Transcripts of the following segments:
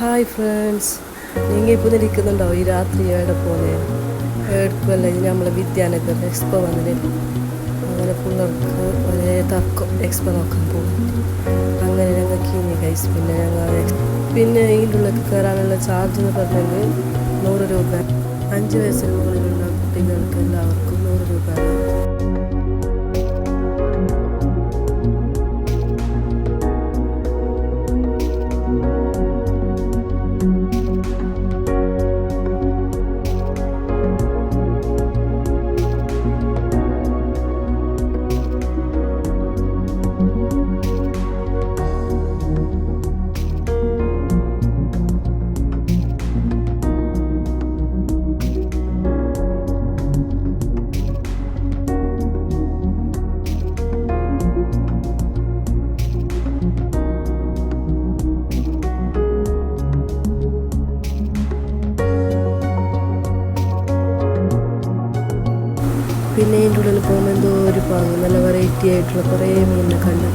Hi friends, നിങ്ങൾ ഇപ്പോൾ ഇരിക്കുന്നുണ്ടാവും ഈ രാത്രി എവിടെ പോലെ എടുക്കുമല്ല. ഇത് നമ്മളെ വിദ്യാനഗർ എക്സ്പോ വന്നിട്ട് അങ്ങനെ പിള്ളേർക്ക് ഒരേ തർക്കം എക്സ്പോ നോക്കാൻ പോകും. അങ്ങനെ ഞങ്ങൾക്ക് ഇനി ഗൈസ് പിന്നെ ഇതിൻ്റെ ഉള്ളിൽ കയറാനുള്ള ചാർജ് എന്ന് പറഞ്ഞെങ്കിൽ 100 രൂപ. 5 വയസ്സിന് മുകളിലുള്ള കുട്ടികൾക്ക് എല്ലാവർക്കും 100 രൂപയാണ്. പിന്നെ ഇതിൻ്റെ ഉള്ളിൽ പോകുമ്പോൾ എന്തോ ഒരു പാങ്ങ് നല്ല വെറൈറ്റി ആയിട്ടുള്ള കുറേ മീനിനെ കണ്ടു.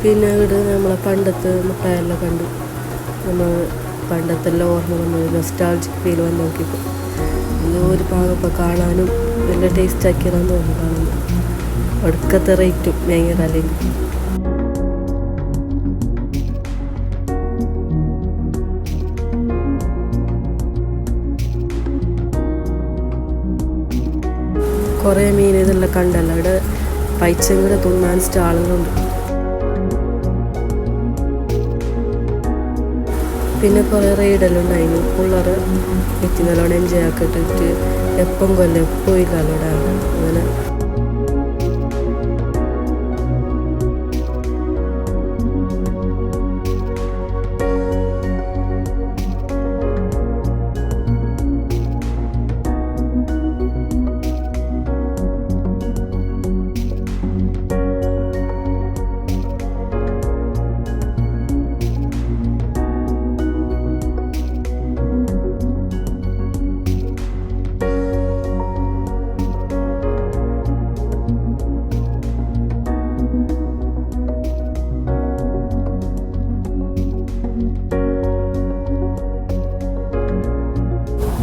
പിന്നെ ഇവിടെ നമ്മളെ പണ്ടത്തെ മുട്ടായെല്ലാം കണ്ടു. നമ്മൾ പണ്ടത്തെല്ലാം ഓർമ്മ വന്നു, നൊസ്റ്റാൾജിക് ഫീൽ വന്ന് നോക്കിയപ്പോൾ എന്തോ ഒരു പാകപ്പോൾ കാണാനും നല്ല ടേസ്റ്റ് ആക്കിയതാന്ന് തോന്നുന്നു. കാണുമ്പോൾ ഒടുക്കത്തെ റേറ്റും ഭയങ്കര അല്ലെങ്കിൽ കുറേ മീൻ ഇതെല്ലാം കണ്ടല്ലോ. ഇവിടെ പൈച്ചങ്ങടെ തിന്നാൻ സ്റ്റാളുകളുണ്ട്. പിന്നെ കുറേ റൈഡെല്ലാം ഉണ്ടായിരുന്നു. പിള്ളേർ എത്തി നല്ലോണം എൻജോയ് ആക്കിയിട്ട് എപ്പം കൊല്ലം എപ്പോൾ ഇല്ലല്ലോടെ അങ്ങനെ.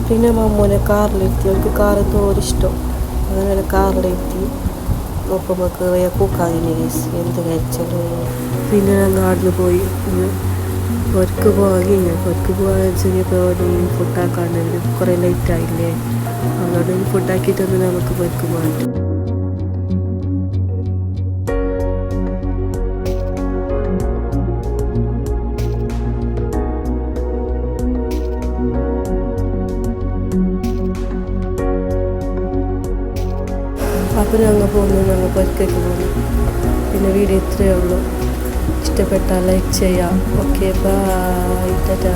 പിന്നെ മമ്മൂനെ കാറിലെത്തി. അവർക്ക് കാർ തോരിഷ്ടം. അങ്ങനെ കാറിലെത്തി നോക്കുമ്പോൾ കയറിയ കൂക്കാതിന് കേസ് എന്ത് കഴിച്ചത്. പിന്നെ ഞങ്ങൾ അവിടുന്ന് പോയി പൊരക്ക് പോകാൻ പൊരക്ക് പോകാൻ ചെറിയപ്പോൾ ഫുഡാക്കാണ്ടെങ്കിൽ കുറേ ലേറ്റായില്ലേ. അതുകൊണ്ട് ഫുഡാക്കിയിട്ടൊന്ന് നമുക്ക് പൊരക്ക് പോകാൻ. അപ്പോൾ ഞങ്ങൾ പൊരക്കേക്ക് പോകുന്നു. പിന്നെ വീഡിയോ ഇത്രയേ ഉള്ളൂ. ഇഷ്ടപ്പെട്ടാൽ ലൈക്ക് ചെയ്യാം. Okay, bye, Tata.